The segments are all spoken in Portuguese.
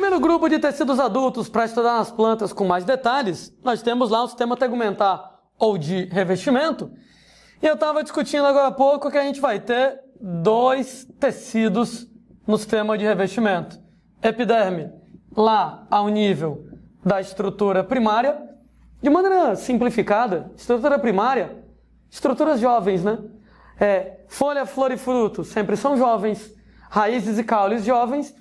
primeiro grupo de tecidos adultos para estudar nas plantas com mais detalhes, nós temos lá o sistema tegumentar ou de revestimento. E eu estava discutindo agora há pouco que a gente vai ter dois tecidos no sistema de revestimento. Epiderme, lá ao nível da estrutura primária. De maneira simplificada, estrutura primária, estruturas jovens, né? Folha, flor e fruto sempre são jovens, raízes e caules jovens.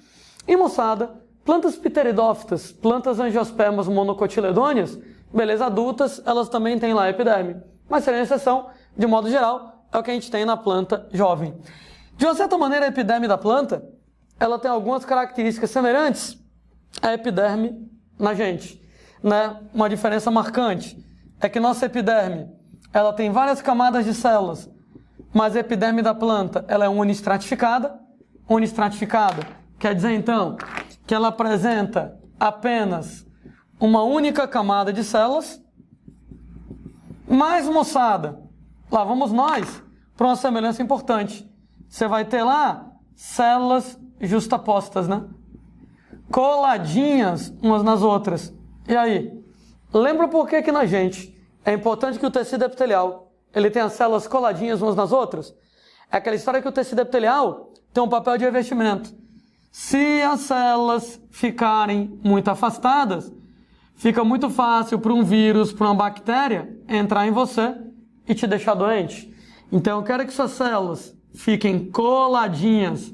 E moçada, plantas pteridófitas, plantas angiospermas monocotiledôneas, beleza, adultas, elas também têm lá epiderme. Mas seria exceção, de modo geral, é o que a gente tem na planta jovem. De uma certa maneira, a epiderme da planta, ela tem algumas características semelhantes à epiderme na gente, né? Uma diferença marcante é que nossa epiderme, ela tem várias camadas de células, mas a epiderme da planta, ela é unistratificada. Unistratificada quer dizer, então, que ela apresenta apenas uma única camada de células. Mas, moçada, lá vamos nós para uma semelhança importante. Você vai ter lá células justapostas, né? Coladinhas umas nas outras. E aí? Lembra por que na gente é importante que o tecido epitelial ele tenha as células coladinhas umas nas outras? É aquela história que o tecido epitelial tem um papel de revestimento. Se as células ficarem muito afastadas, fica muito fácil para um vírus, para uma bactéria, entrar em você e te deixar doente. Então eu quero que suas células fiquem coladinhas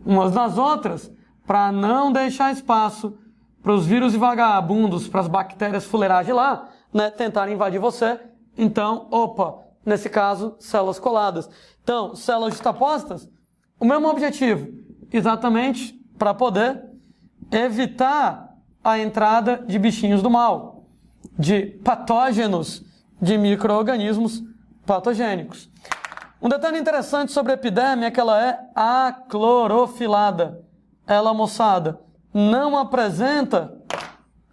umas nas outras para não deixar espaço para os vírus e vagabundos, para as bactérias fuleirais lá, né, tentarem invadir você. Então, nesse caso, células coladas. Então, células justapostas, o mesmo objetivo, exatamente para poder evitar a entrada de bichinhos do mal, de patógenos, de micro-organismos patogênicos. Um detalhe interessante sobre a epiderme é que ela é aclorofilada. Ela, moçada, não apresenta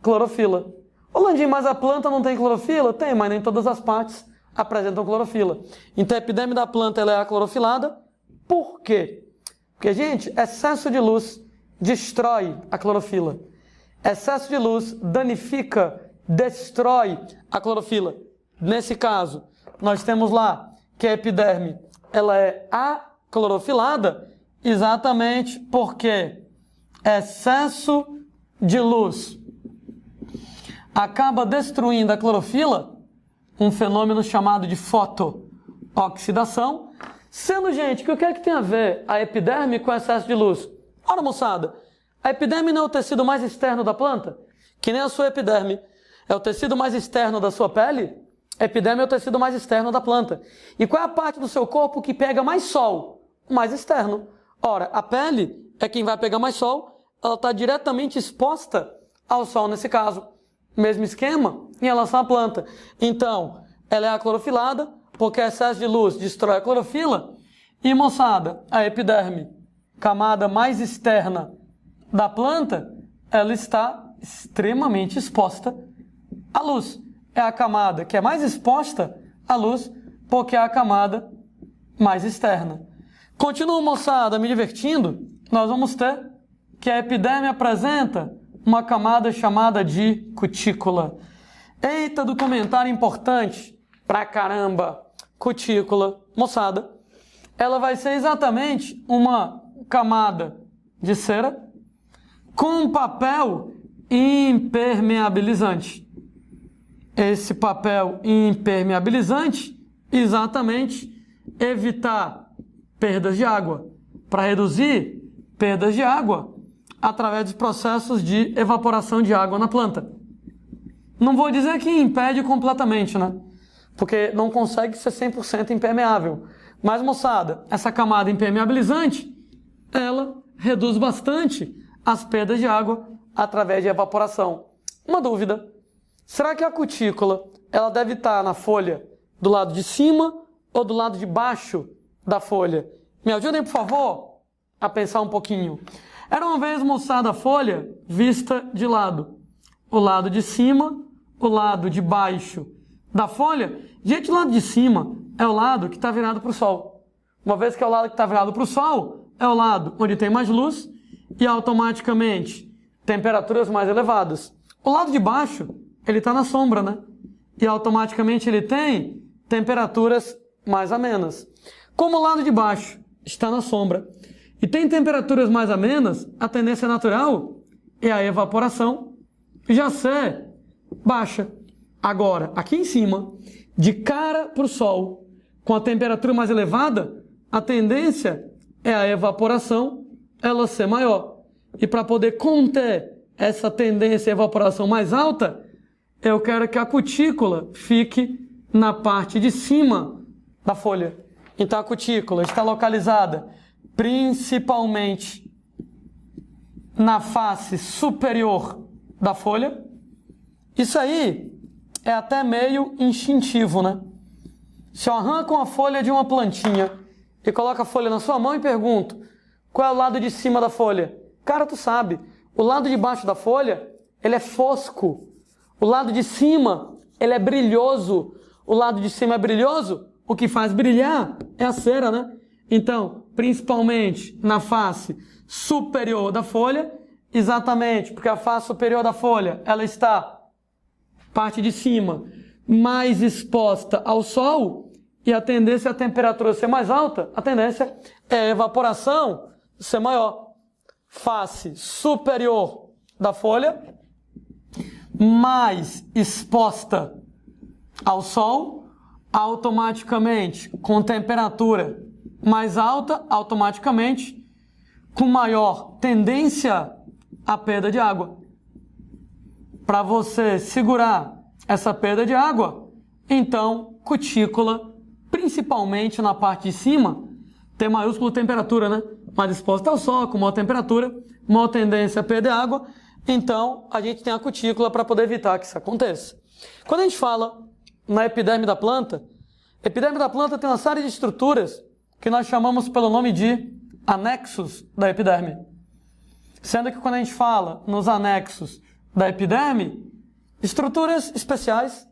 clorofila. Ô Landim, mas a planta não tem clorofila? Tem, mas nem todas as partes apresentam clorofila. Então a epiderme da planta ela é aclorofilada. Por quê? Porque, gente, excesso de luz destrói a clorofila. Excesso de luz danifica, destrói a clorofila. Nesse caso, nós temos lá que a epiderme ela é aclorofilada exatamente porque excesso de luz acaba destruindo a clorofila, um fenômeno chamado de fotooxidação. Sendo, gente, que o que é que tem a ver a epiderme com excesso de luz? Ora, moçada, a epiderme não é o tecido mais externo da planta? Que nem a sua epiderme é o tecido mais externo da sua pele? A epiderme é o tecido mais externo da planta. E qual é a parte do seu corpo que pega mais sol? O mais externo. Ora, a pele é quem vai pegar mais sol, ela está diretamente exposta ao sol nesse caso. Mesmo esquema em relação à planta. Então, ela é aclorofilada, porque excesso de luz destrói a clorofila. E, moçada, a epiderme, camada mais externa da planta, ela está extremamente exposta à luz. É a camada que é mais exposta à luz, porque é a camada mais externa. Continuo, moçada, me divertindo, nós vamos ter que a epiderme apresenta uma camada chamada de cutícula. Eita, do comentário importante pra caramba! Cutícula, moçada, ela vai ser exatamente uma camada de cera com um papel impermeabilizante. Esse papel impermeabilizante, exatamente, evitar perdas de água, para reduzir perdas de água através dos processos de evaporação de água na planta. Não vou dizer que impede completamente, né? Porque não consegue ser 100% impermeável. Mas, moçada, essa camada impermeabilizante, ela reduz bastante as perdas de água através de evaporação. Uma dúvida, será que a cutícula ela deve estar na folha do lado de cima ou do lado de baixo da folha? Me ajudem, por favor, a pensar um pouquinho. Era uma vez, moçada, a folha vista de lado. O lado de cima, o lado de baixo da folha. Gente, o lado de cima é o lado que está virado para o sol. Uma vez que é o lado que está virado para o sol, é o lado onde tem mais luz e automaticamente temperaturas mais elevadas. O lado de baixo, ele está na sombra, né? E automaticamente ele tem temperaturas mais amenas. Como o lado de baixo está na sombra e tem temperaturas mais amenas, a tendência natural é a evaporação já ser baixa. Agora, aqui em cima, de cara para o Sol, com a temperatura mais elevada, a tendência é a evaporação ela ser maior. E para poder conter essa tendência à evaporação mais alta, eu quero que a cutícula fique na parte de cima da folha. Então a cutícula está localizada principalmente na face superior da folha. Isso aí é até meio instintivo, né? Se eu arranco uma folha de uma plantinha e coloco a folha na sua mão e pergunto, qual é o lado de cima da folha? Cara, tu sabe, o lado de baixo da folha, ele é fosco. O lado de cima, ele é brilhoso. O lado de cima é brilhoso, o que faz brilhar é a cera, né? Então, principalmente na face superior da folha, exatamente porque a face superior da folha, ela está, parte de cima, mais exposta ao sol, e a tendência é a temperatura ser mais alta, a tendência é a evaporação ser maior. Face superior da folha, mais exposta ao sol, automaticamente com temperatura mais alta, automaticamente com maior tendência à perda de água. Para você segurar essa perda de água, então cutícula, principalmente na parte de cima, T maiúsculo temperatura, né? Mais exposta ao sol, com maior temperatura, maior tendência a perder água. Então, a gente tem a cutícula para poder evitar que isso aconteça. Quando a gente fala na epiderme da planta, a epiderme da planta tem uma série de estruturas que nós chamamos pelo nome de anexos da epiderme. Sendo que quando a gente fala nos anexos da epiderme, estruturas especiais,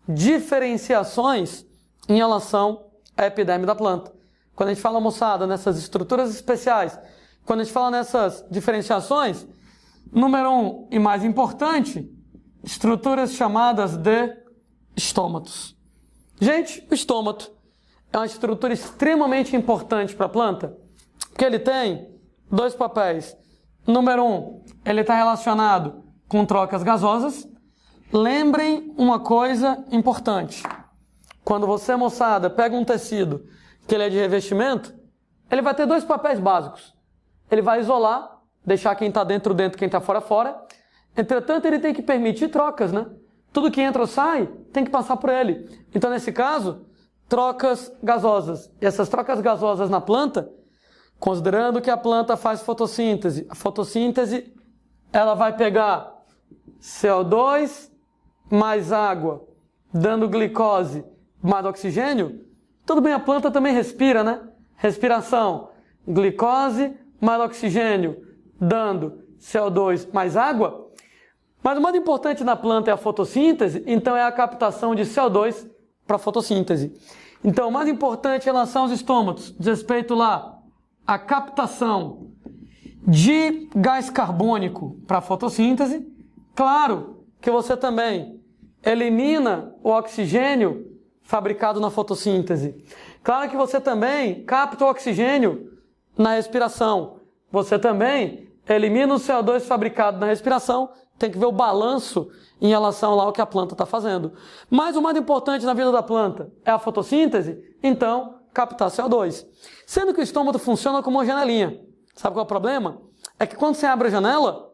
diferenciações em relação à epiderme da planta. Quando a gente fala, moçada, nessas estruturas especiais, quando a gente fala nessas diferenciações, número 1 e mais importante, estruturas chamadas de estômatos. Gente, o estômato é uma estrutura extremamente importante para a planta, porque ele tem dois papéis. Número 1, ele está relacionado com trocas gasosas. Lembrem uma coisa importante. Quando você, moçada, pega um tecido que ele é de revestimento, ele vai ter dois papéis básicos. Ele vai isolar, deixar quem está dentro, quem está fora, fora. Entretanto, ele tem que permitir trocas, né? Tudo que entra ou sai tem que passar por ele. Então, nesse caso, trocas gasosas. E essas trocas gasosas na planta, considerando que a planta faz fotossíntese, a fotossíntese ela vai pegar CO2 mais água, dando glicose mais oxigênio. Tudo bem, a planta também respira, né? Respiração, glicose mais oxigênio, dando CO2 mais água. Mas o mais importante na planta é a fotossíntese, então é a captação de CO2 para a fotossíntese. Então, o mais importante em relação aos estômatos, diz respeito lá à captação de gás carbônico para a fotossíntese. Claro que você também elimina o oxigênio fabricado na fotossíntese. Claro que você também capta o oxigênio na respiração. Você também elimina o CO2 fabricado na respiração. Tem que ver o balanço em relação lá ao que a planta está fazendo. Mas o mais importante na vida da planta é a fotossíntese, então captar CO2. Sendo que o estômago funciona como uma janelinha. Sabe qual é o problema? É que quando você abre a janela,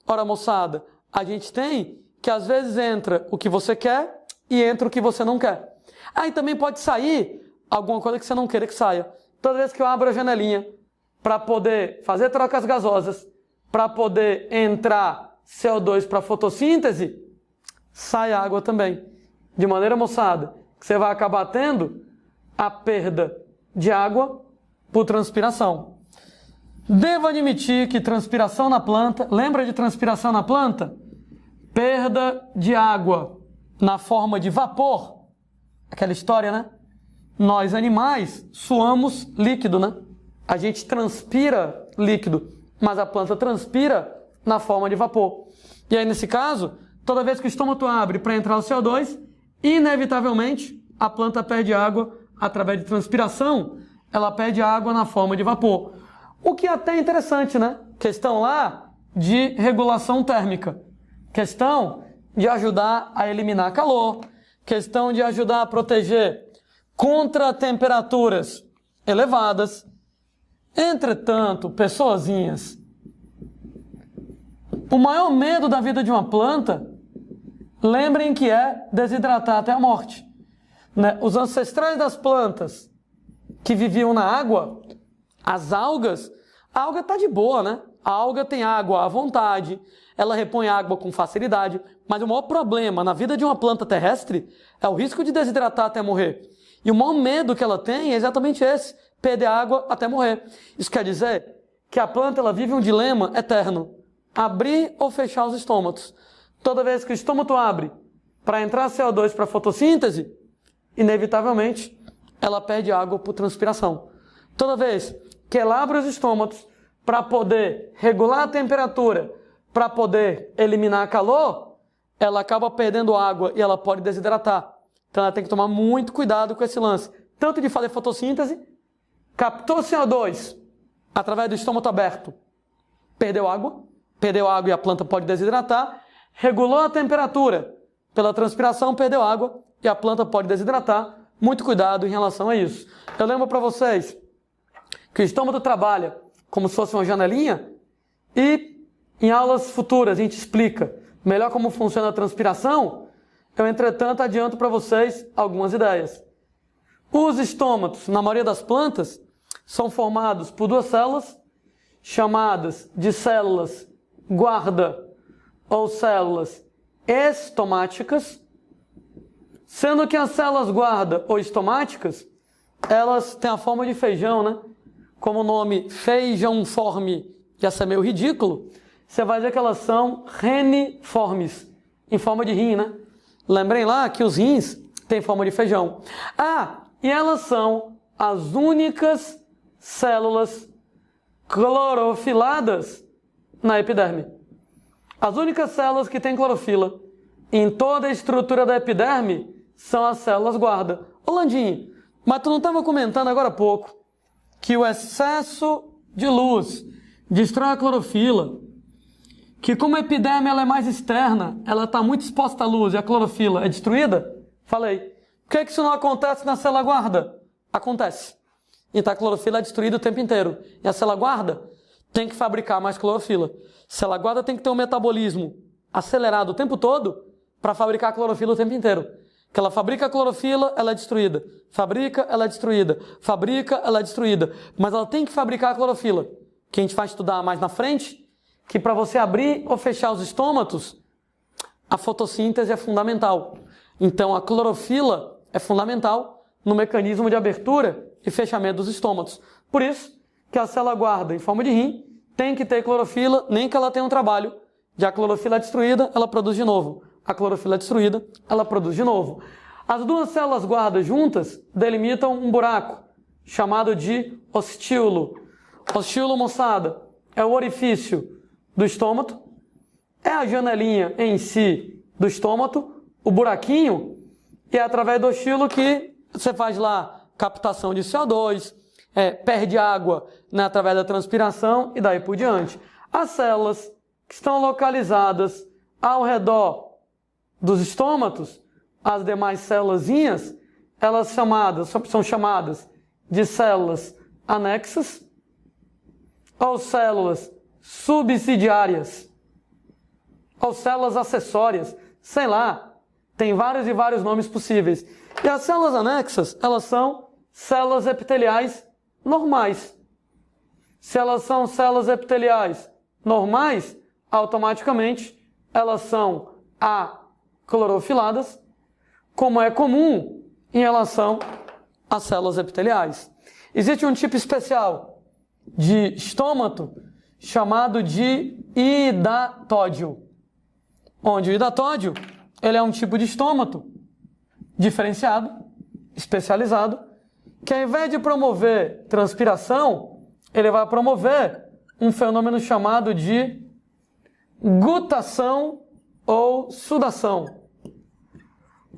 ora moçada, a gente tem que às vezes entra o que você quer e entra o que você não quer. Aí também pode sair alguma coisa que você não queira que saia. Toda vez que eu abro a janelinha para poder fazer trocas gasosas, para poder entrar CO2 para fotossíntese, sai água também. De maneira, moçada, que você vai acabar tendo a perda de água por transpiração. Devo admitir que transpiração na planta, lembra de transpiração na planta? Perda de água na forma de vapor. Aquela história, né? Nós, animais, suamos líquido, né? A gente transpira líquido, mas a planta transpira na forma de vapor. E aí, nesse caso, toda vez que o estômago abre para entrar o CO2, inevitavelmente a planta perde água através de transpiração, ela perde água na forma de vapor. O que até é interessante, né? Questão lá de regulação térmica. Questão de ajudar a eliminar calor. Questão de ajudar a proteger contra temperaturas elevadas. Entretanto, pessoazinhas, o maior medo da vida de uma planta, lembrem que é desidratar até a morte. Né? Os ancestrais das plantas que viviam na água, as algas, a alga está de boa, né? A alga tem água à vontade, ela repõe água com facilidade, mas o maior problema na vida de uma planta terrestre é o risco de desidratar até morrer. E o maior medo que ela tem é exatamente esse, perder água até morrer. Isso quer dizer que a planta ela vive um dilema eterno, abrir ou fechar os estômatos. Toda vez que o estômago abre para entrar CO2 para a fotossíntese, inevitavelmente ela perde água por transpiração. Toda vez que ela abre os estômatos para poder regular a temperatura, para poder eliminar calor, ela acaba perdendo água e ela pode desidratar. Então ela tem que tomar muito cuidado com esse lance. Tanto de fazer fotossíntese, captou CO2 através do estômago aberto, perdeu água e a planta pode desidratar, regulou a temperatura pela transpiração, perdeu água e a planta pode desidratar. Muito cuidado em relação a isso. Eu lembro para vocês que o estômago trabalha como se fosse uma janelinha e em aulas futuras a gente explica melhor como funciona a transpiração. Eu, entretanto, adianto para vocês algumas ideias. Os estômatos, na maioria das plantas, são formados por duas células chamadas de células guarda ou células estomáticas, sendo que as células guarda ou estomáticas, elas têm a forma de feijão, né? Como o nome feijãoforme já é meio ridículo, você vai dizer que elas são reniformes, em forma de rim, né? Lembrem lá que os rins têm forma de feijão. E elas são as únicas células clorofiladas na epiderme. As únicas células que têm clorofila em toda a estrutura da epiderme são as células guarda. Ô Landinho, mas tu não estava comentando agora há pouco que o excesso de luz destrói a clorofila, que como a epiderme ela é mais externa, ela está muito exposta à luz e a clorofila é destruída? Falei. Por que isso não acontece na célula guarda? Acontece. Então a clorofila é destruída o tempo inteiro. E a célula guarda tem que fabricar mais clorofila. A célula guarda tem que ter um metabolismo acelerado o tempo todo para fabricar a clorofila o tempo inteiro. Que ela fabrica a clorofila, ela é destruída. Fabrica, ela é destruída. Fabrica, ela é destruída. Mas ela tem que fabricar a clorofila. Que a gente vai estudar mais na frente, que para você abrir ou fechar os estômatos, a fotossíntese é fundamental. Então a clorofila é fundamental no mecanismo de abertura e fechamento dos estômatos. Por isso que a célula guarda em forma de rim tem que ter clorofila, nem que ela tenha um trabalho. Já a clorofila é destruída, ela produz de novo. A clorofila é destruída, ela produz de novo. As duas células guarda juntas delimitam um buraco, chamado de ostíolo. Ostíolo, moçada, é o orifício do estômato, é a janelinha em si do estômato, o buraquinho, e é através do ostíolo que você faz lá captação de CO2, perde água, né, através da transpiração e daí por diante. As células que estão localizadas ao redor dos estômatos, as demais célulazinhas, elas são chamadas de células anexas ou células subsidiárias ou células acessórias, sei lá, tem vários e vários nomes possíveis. E as células anexas, elas são células epiteliais normais. Se elas são células epiteliais normais, automaticamente elas são aclorofiladas, como é comum em relação às células epiteliais. Existe um tipo especial de estômato chamado de hidatódio, onde o hidatódio ele é um tipo de estômato diferenciado, especializado, que ao invés de promover transpiração, ele vai promover um fenômeno chamado de gutação ou sudação.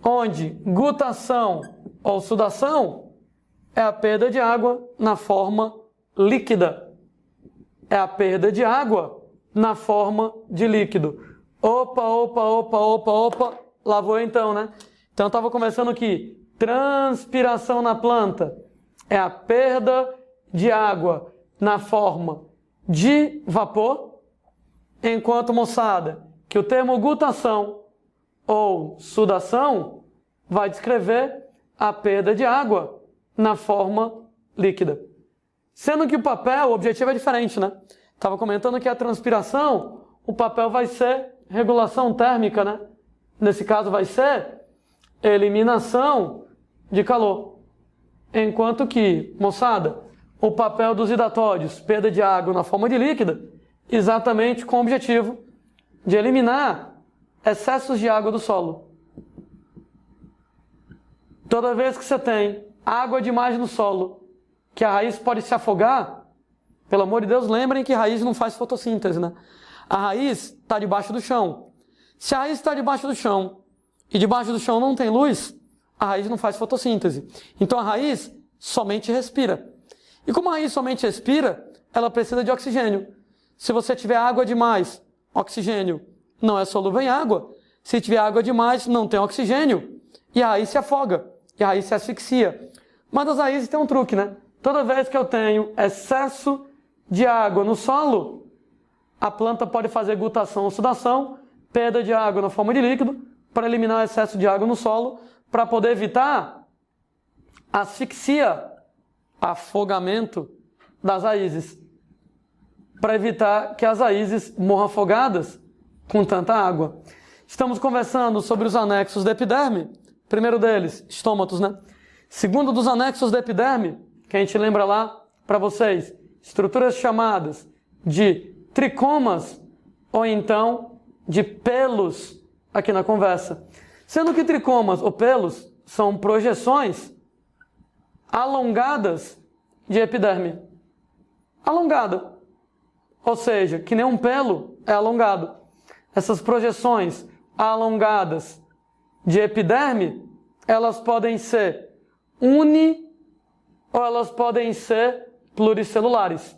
Onde gutação ou sudação é a perda de água na forma líquida. É a perda de água na forma de líquido. Opa. Lá vou então, né? Então eu estava conversando aqui. Transpiração na planta é a perda de água na forma de vapor. Enquanto, moçada, que o termo gutação ou sudação vai descrever a perda de água na forma líquida. Sendo que o objetivo é diferente, né? Estava comentando que a transpiração, o papel vai ser regulação térmica, né? Nesse caso vai ser eliminação de calor. Enquanto que, moçada, o papel dos hidratórios, perda de água na forma de líquida, exatamente com o objetivo de eliminar excessos de água do solo. Toda vez que você tem água demais no solo, que a raiz pode se afogar, pelo amor de Deus, lembrem que a raiz não faz fotossíntese, né? A raiz está debaixo do chão. Se a raiz está debaixo do chão e debaixo do chão não tem luz, a raiz não faz fotossíntese. Então a raiz somente respira. E como a raiz somente respira, ela precisa de oxigênio. Se você tiver água demais, oxigênio não é solúvel em água. Se tiver água demais, não tem oxigênio. E a raiz se afoga. E a raiz se asfixia. Mas as raízes tem um truque, né? Toda vez que eu tenho excesso de água no solo, a planta pode fazer gutação ou sudação, perda de água na forma de líquido, para eliminar o excesso de água no solo, para poder evitar asfixia, afogamento das raízes. Para evitar que as raízes morram afogadas com tanta água. Estamos conversando sobre os anexos da epiderme. Primeiro deles, estômatos, né? Segundo dos anexos da epiderme, que a gente lembra lá para vocês, estruturas chamadas de tricomas ou então de pelos aqui na conversa. Sendo que tricomas ou pelos são projeções alongadas de epiderme. Alongada. Ou seja, que nem um pelo é alongado. Essas projeções alongadas de epiderme, elas podem ser ou elas podem ser pluricelulares.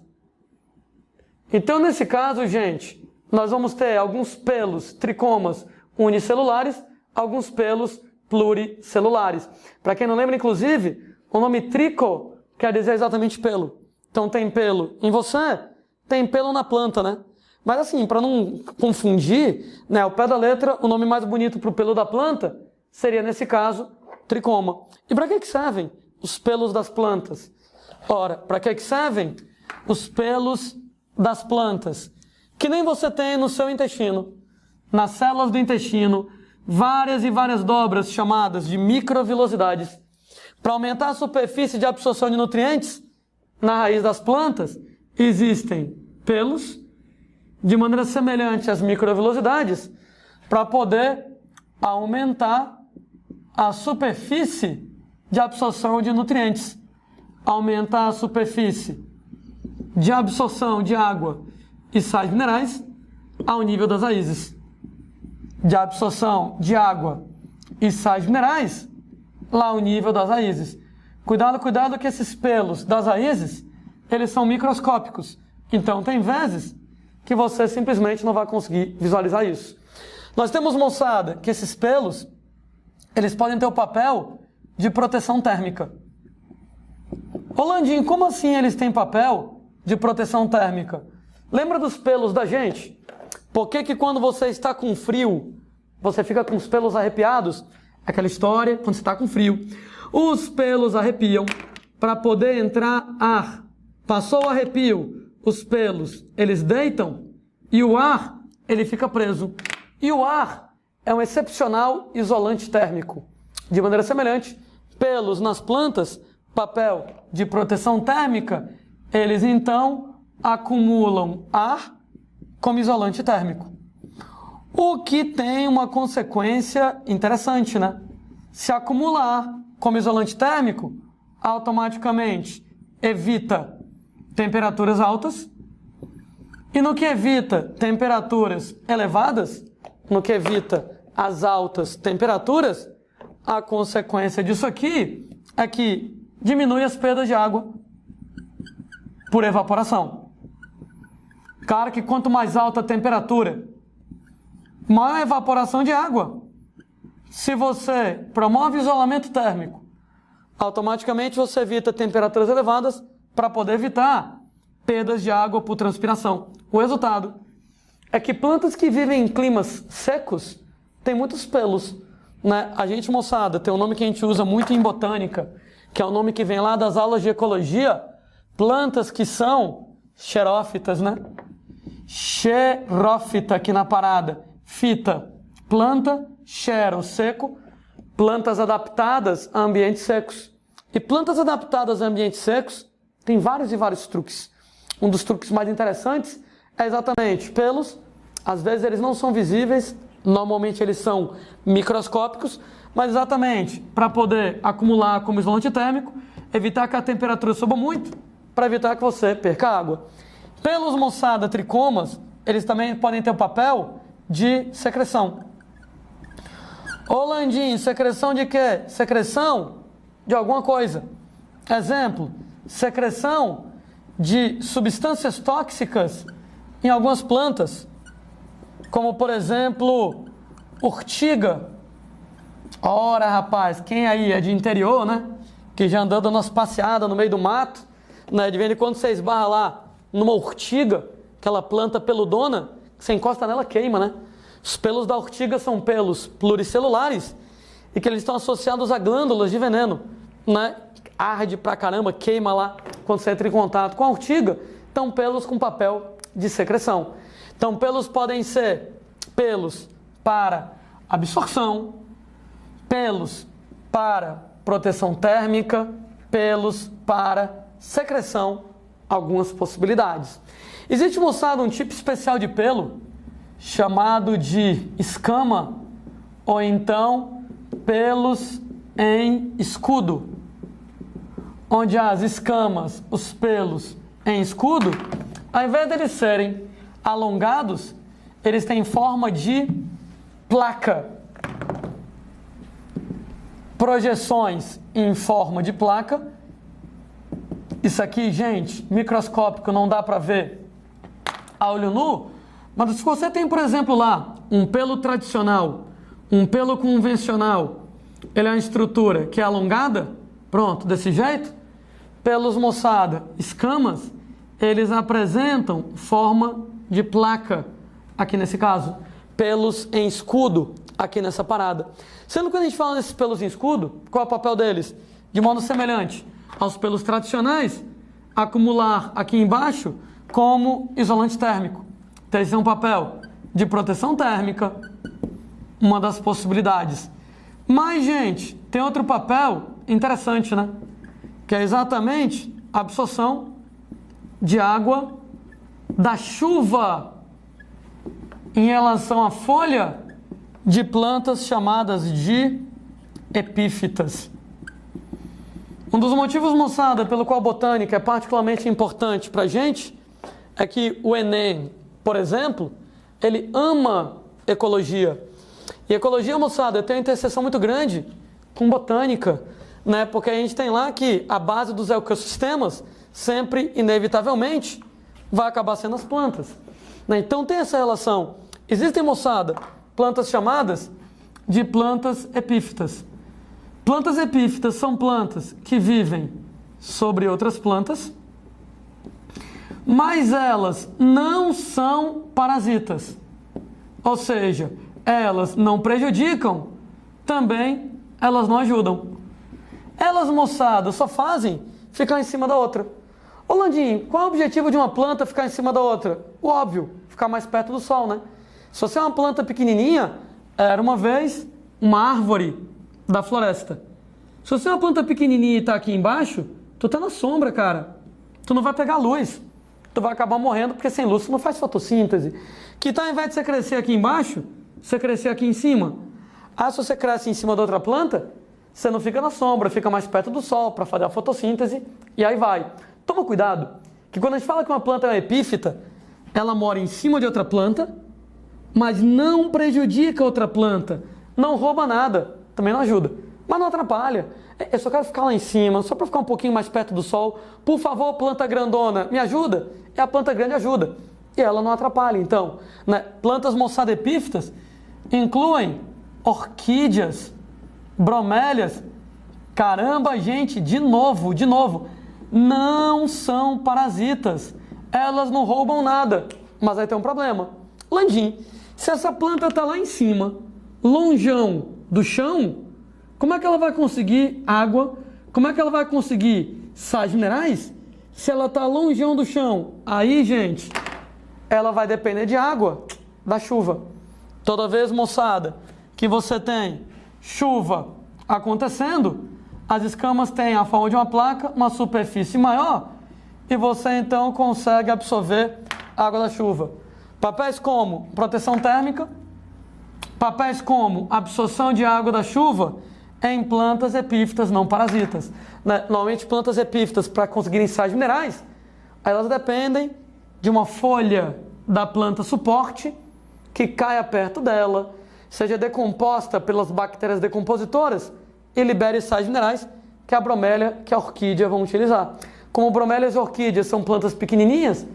Então, nesse caso, gente, nós vamos ter alguns pelos, tricomas unicelulares, alguns pelos pluricelulares. Para quem não lembra, inclusive, o nome trico quer dizer exatamente pelo. Então, tem pelo em você, tem pelo na planta, né? Mas assim, para não confundir, né, ao pé da letra, o nome mais bonito para o pelo da planta seria, nesse caso, tricoma. E para que servem os pelos das plantas? Ora, para que servem os pelos das plantas? Que nem você tem no seu intestino. Nas células do intestino, várias e várias dobras chamadas de microvilosidades. Para aumentar a superfície de absorção de nutrientes, na raiz das plantas, existem pelos, de maneira semelhante às microvilosidades, para poder aumentar a superfície de absorção de nutrientes. Aumentar a superfície de absorção de água e sais minerais ao nível das raízes. De absorção de água e sais minerais lá ao nível das raízes. Cuidado que esses pelos das raízes, eles são microscópicos. Então tem vezes que você simplesmente não vai conseguir visualizar isso. Nós temos, moçada, que esses pelos, eles podem ter o papel de proteção térmica. Rolandinho, como assim eles têm papel de proteção térmica? Lembra dos pelos da gente? Por que quando você está com frio, você fica com os pelos arrepiados? Aquela história, quando você está com frio. Os pelos arrepiam para poder entrar ar. Passou o arrepio, os pelos, eles deitam e o ar, ele fica preso. E o ar é um excepcional isolante térmico. De maneira semelhante, pelos nas plantas, papel de proteção térmica, eles então acumulam ar como isolante térmico. O que tem uma consequência interessante, né? Se acumula ar como isolante térmico, automaticamente evita temperaturas altas E no que evita temperaturas elevadas, no que evita as altas temperaturas, a consequência disso aqui é que diminui as perdas de água por evaporação. Claro que quanto mais alta a temperatura, maior a evaporação de água. Se você promove isolamento térmico, automaticamente você evita temperaturas elevadas para poder evitar perdas de água por transpiração. O resultado é que plantas que vivem em climas secos têm muitos pelos, né? A gente, moçada, tem um nome que a gente usa muito em botânica, que é o nome que vem lá das aulas de ecologia, plantas que são xerófitas, né? Xerófita aqui na parada, fita, planta, xero, seco, plantas adaptadas a ambientes secos. E plantas adaptadas a ambientes secos tem vários e vários truques. Um dos truques mais interessantes é exatamente pelos. Às vezes eles não são visíveis, normalmente eles são microscópicos, mas exatamente para poder acumular como isolante térmico, evitar que a temperatura suba muito, para evitar que você perca água. Pelos, moçada, tricomas, eles também podem ter o papel de secreção. Ô Landim, secreção de quê? Secreção de alguma coisa. Exemplo, secreção de substâncias tóxicas em algumas plantas, como por exemplo, urtiga. Ora, rapaz, quem aí é de interior, né? Que já andou dando umas passeadas no meio do mato, né? De vez em quando você esbarra lá numa urtiga, aquela planta peludona, que você encosta nela, queima, né? Os pelos da urtiga são pelos pluricelulares e que eles estão associados a glândulas de veneno, né? Arde pra caramba, queima lá quando você entra em contato com a urtiga. Então, pelos com papel de secreção. Então, pelos podem ser pelos para absorção, pelos para proteção térmica, pelos para secreção, algumas possibilidades. Existe, moçada, um tipo especial de pelo chamado de escama ou então pelos em escudo, onde as escamas, os pelos em escudo, ao invés de eles serem alongados, eles têm forma de placa. Projeções em forma de placa. Isso aqui, gente, microscópico, não dá para ver a olho nu, mas se você tem, por exemplo, lá um pelo tradicional, um pelo convencional, ele é uma estrutura que é alongada, pronto, desse jeito. Pelos, moçada, escamas, eles apresentam forma de placa, aqui nesse caso. Pelos em escudo, aqui nessa parada. Sendo que quando a gente fala desses pelos em escudo, qual é o papel deles? De modo semelhante aos pelos tradicionais, acumular aqui embaixo como isolante térmico. Então, esse é um papel de proteção térmica, uma das possibilidades. Mas, gente, tem outro papel interessante, né? Que é exatamente a absorção de água da chuva em relação à folha de plantas chamadas de epífitas. Um dos motivos, moçada, pelo qual a botânica é particularmente importante para a gente é que o Enem, por exemplo, ele ama ecologia. E ecologia, moçada, tem uma interseção muito grande com botânica, né? Porque a gente tem lá que a base dos ecossistemas sempre, inevitavelmente, vai acabar sendo as plantas, né? Então tem essa relação. Existem, moçada, plantas chamadas de plantas epífitas. Plantas epífitas são plantas que vivem sobre outras plantas, mas elas não são parasitas. Ou seja, elas não prejudicam, também elas não ajudam. Elas, moçada, só fazem ficar em cima da outra. Ô Landim, qual é o objetivo de uma planta ficar em cima da outra? O óbvio, ficar mais perto do sol, né? Se você é uma planta pequenininha, era uma vez uma árvore da floresta. Se você é uma planta pequenininha e está aqui embaixo, tu tá na sombra, cara. Tu não vai pegar luz. Tu vai acabar morrendo porque sem luz tu não faz fotossíntese. Que tal, ao invés de você crescer aqui embaixo, você crescer aqui em cima? Ah, se você cresce em cima da outra planta, você não fica na sombra, fica mais perto do sol para fazer a fotossíntese e aí vai. Toma cuidado, que quando a gente fala que uma planta é uma epífita, ela mora em cima de outra planta, mas não prejudica outra planta, não rouba nada, também não ajuda, mas não atrapalha. Eu só quero ficar lá em cima, só para ficar um pouquinho mais perto do sol. Por favor, planta grandona, me ajuda? E a planta grande ajuda. E ela não atrapalha. Então, né? Plantas moçadas epífitas incluem orquídeas, bromélias. Caramba, gente, de novo, não são parasitas. Elas não roubam nada. Mas aí tem um problema. Landim, se essa planta está lá em cima, longeão do chão, como é que ela vai conseguir água? Como é que ela vai conseguir sais minerais? Se ela está longeão do chão, aí, gente, ela vai depender de água, da chuva. Toda vez, moçada, que você tem chuva acontecendo, as escamas têm a forma de uma placa, uma superfície maior, e você então consegue absorver a água da chuva. Papéis como proteção térmica, papéis como absorção de água da chuva em plantas epífitas não parasitas. Normalmente plantas epífitas, para conseguirem sais minerais, elas dependem de uma folha da planta suporte que caia perto dela, seja decomposta pelas bactérias decompositoras e libere sais minerais que a bromélia, que a orquídea vão utilizar. Como bromélias e orquídeas são plantas pequenininhas,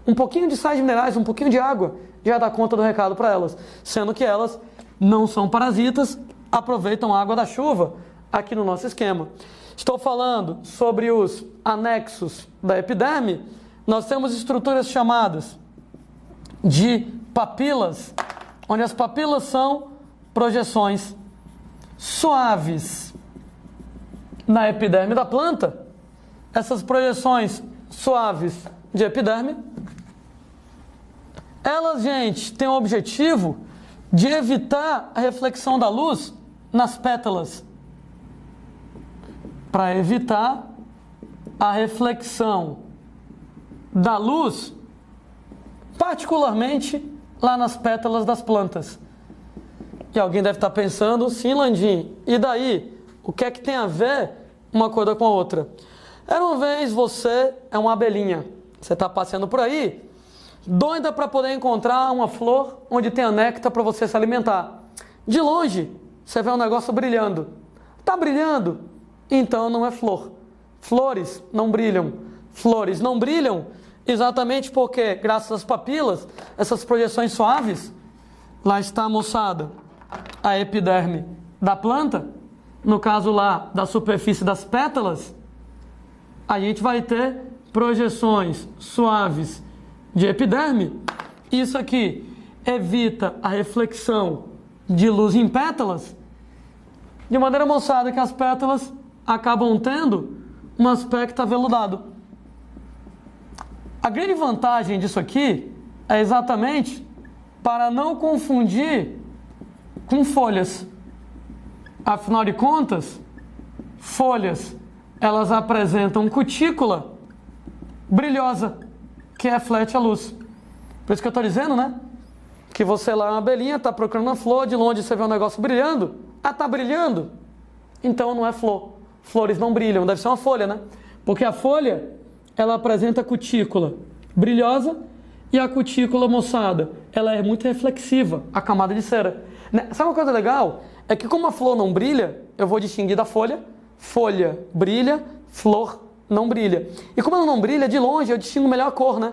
um pouquinho de sais minerais, um pouquinho de água já dá conta do recado para elas, sendo que elas não são parasitas, aproveitam a água da chuva aqui no nosso esquema. Estou falando sobre os anexos da epiderme. Nós temos estruturas chamadas de papilas, onde as papilas são projeções suaves na epiderme da planta. Essas projeções suaves de epiderme, elas, gente, têm o objetivo de evitar a reflexão da luz nas pétalas, para evitar a reflexão da luz, particularmente lá nas pétalas das plantas. E alguém deve estar pensando, sim, Landim, e daí? O que é que tem a ver uma coisa com a outra? Era uma vez você é uma abelhinha, você está passeando por aí, doida para poder encontrar uma flor onde tenha néctar para você se alimentar. De longe, você vê um negócio brilhando. Está brilhando? Então não é flor. Flores não brilham. Flores não brilham exatamente porque, graças às papilas, essas projeções suaves, lá está, moçada, a epiderme da planta, no caso lá da superfície das pétalas, a gente vai ter projeções suaves de epiderme. Isso aqui evita a reflexão de luz em pétalas, de maneira, moçada, que as pétalas acabam tendo um aspecto aveludado. A grande vantagem disso aqui é exatamente para não confundir com folhas. Afinal de contas, folhas, elas apresentam cutícula brilhosa, que reflete a luz. Por isso que eu estou dizendo, né? Que você lá é uma abelhinha, está procurando uma flor, de longe você vê um negócio brilhando. Ah, está brilhando? Então não é flor. Flores não brilham, deve ser uma folha, né? Porque a folha, ela apresenta cutícula brilhosa e a cutícula, moçada, ela é muito reflexiva, a camada de cera. Sabe uma coisa legal? É que como a flor não brilha, eu vou distinguir da folha. Folha brilha, flor não brilha. E como ela não brilha, de longe eu distingo melhor a cor, né?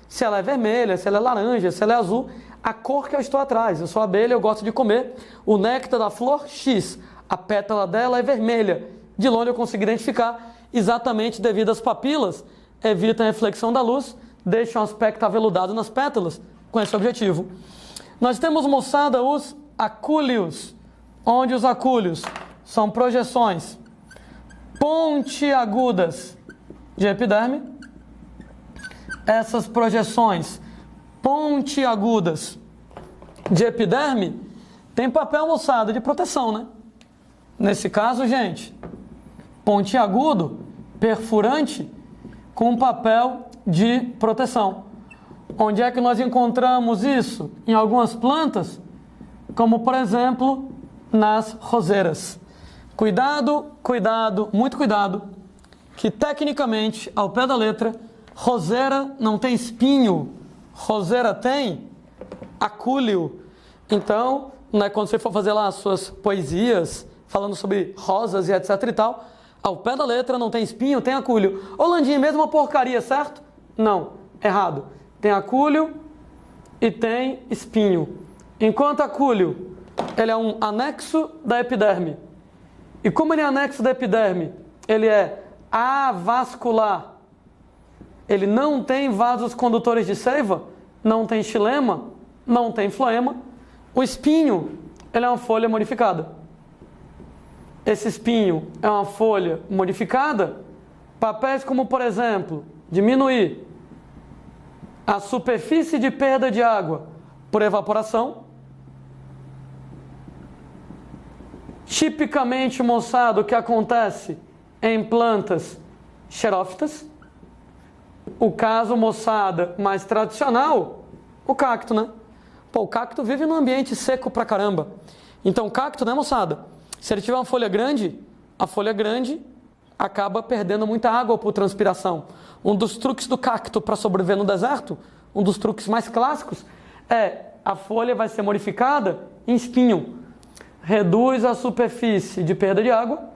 Se ela é vermelha, se ela é laranja, se ela é azul, a cor que eu estou atrás. Eu sou abelha, eu gosto de comer o néctar da flor X. A pétala dela é vermelha. De longe eu consigo identificar exatamente devido às papilas, evita a reflexão da luz, deixa um aspecto aveludado nas pétalas, com esse objetivo. Nós temos, moçada, os acúleos, onde os acúleos são projeções pontiagudas de epiderme. Essas projeções pontiagudas de epiderme têm papel, moçada, de proteção, né? Nesse caso, gente, pontiagudo, perfurante, com papel de proteção. Onde é que nós encontramos isso? Em algumas plantas, como por exemplo, nas roseiras. Cuidado, cuidado, muito cuidado, que tecnicamente, ao pé da letra, roseira não tem espinho, roseira tem acúleo. Então, né, quando você for fazer lá as suas poesias, falando sobre rosas e etc e tal, ao pé da letra não tem espinho, tem acúleo. Ô Landim, mesma porcaria, certo? Não, errado. Tem acúleo e tem espinho. Enquanto acúleo, ele é um anexo da epiderme. E como ele é anexo da epiderme, ele é avascular. Ele não tem vasos condutores de seiva, não tem xilema, não tem floema. O espinho, ele é uma folha modificada. Esse espinho é uma folha modificada. Papéis como, por exemplo, diminuir a superfície de perda de água por evaporação. Tipicamente, moçada, o que acontece em plantas xerófitas. O caso, moçada, mais tradicional, o cacto, né? Pô, o cacto vive num ambiente seco pra caramba. Então, o cacto, né, moçada? Se ele tiver uma folha grande, a folha grande acaba perdendo muita água por transpiração. Um dos truques do cacto para sobreviver no deserto, um dos truques mais clássicos, é a folha vai ser modificada em espinho. Reduz a superfície de perda de água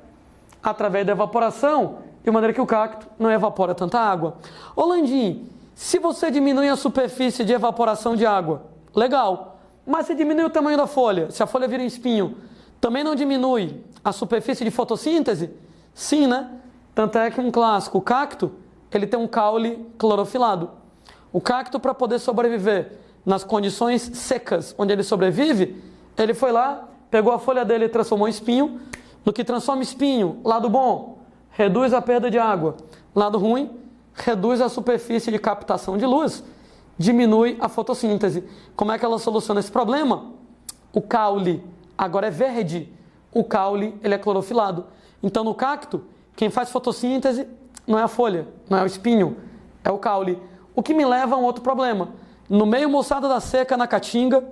através da evaporação, de maneira que o cacto não evapora tanta água. Ô Landim, se você diminui a superfície de evaporação de água, legal. Mas se diminui o tamanho da folha, se a folha vira um espinho, também não diminui a superfície de fotossíntese? Sim, né? Tanto é que um clássico, o cacto, ele tem um caule clorofilado. O cacto, para poder sobreviver nas condições secas onde ele sobrevive, ele foi lá, pegou a folha dele e transformou em espinho. No que transforma espinho, lado bom, reduz a perda de água. Lado ruim, reduz a superfície de captação de luz, diminui a fotossíntese. Como é que ela soluciona esse problema? O caule agora é verde. O caule, ele é clorofilado. Então, no cacto, quem faz fotossíntese não é a folha, não é o espinho, é o caule. O que me leva a um outro problema. No meio, moçada da seca, na caatinga,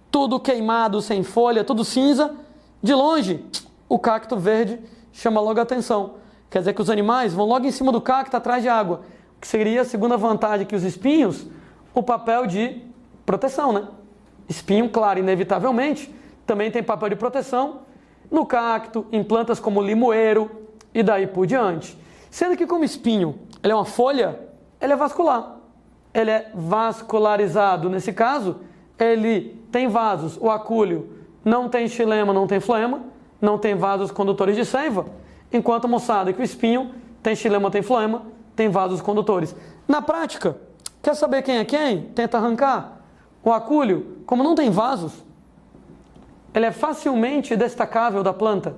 tudo queimado, sem folha, tudo cinza, de longe, o cacto verde chama logo a atenção. Quer dizer que os animais vão logo em cima do cacto, atrás de água. O que seria a segunda vantagem, que os espinhos, o papel de proteção, né? Espinho, claro, inevitavelmente, também tem papel de proteção no cacto, em plantas como limoeiro e daí por diante. Sendo que como espinho, ele é uma folha, ele é vascular. Ele é vascularizado. Nesse caso, ele tem vasos, o acúleo não tem xilema, não tem floema, não tem vasos condutores de seiva, enquanto, moçada, que o espinho tem xilema, tem floema, tem vasos condutores. Na prática, quer saber quem é quem? Tenta arrancar. O acúleo, como não tem vasos, ele é facilmente destacável da planta.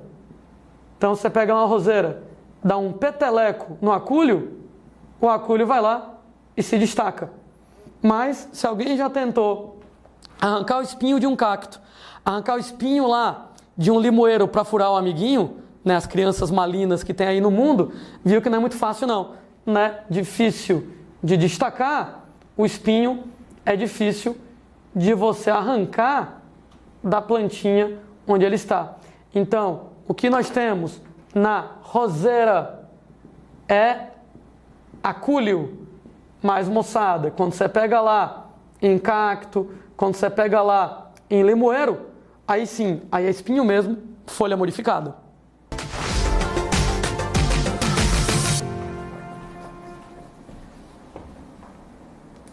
Então, você pega uma roseira, dá um peteleco no acúleo, o acúleo vai lá e se destaca. Mas, se alguém já tentou arrancar o espinho de um cacto, arrancar o espinho lá de um limoeiro para furar o amiguinho, né, as crianças malinas que tem aí no mundo, viu que não é muito fácil não, né? Difícil de destacar, o espinho é difícil de você arrancar da plantinha onde ele está. Então, o que nós temos na roseira é acúleo, mais moçada. Quando você pega lá em cacto, quando você pega lá em limoeiro, aí sim, aí é espinho mesmo, folha modificada.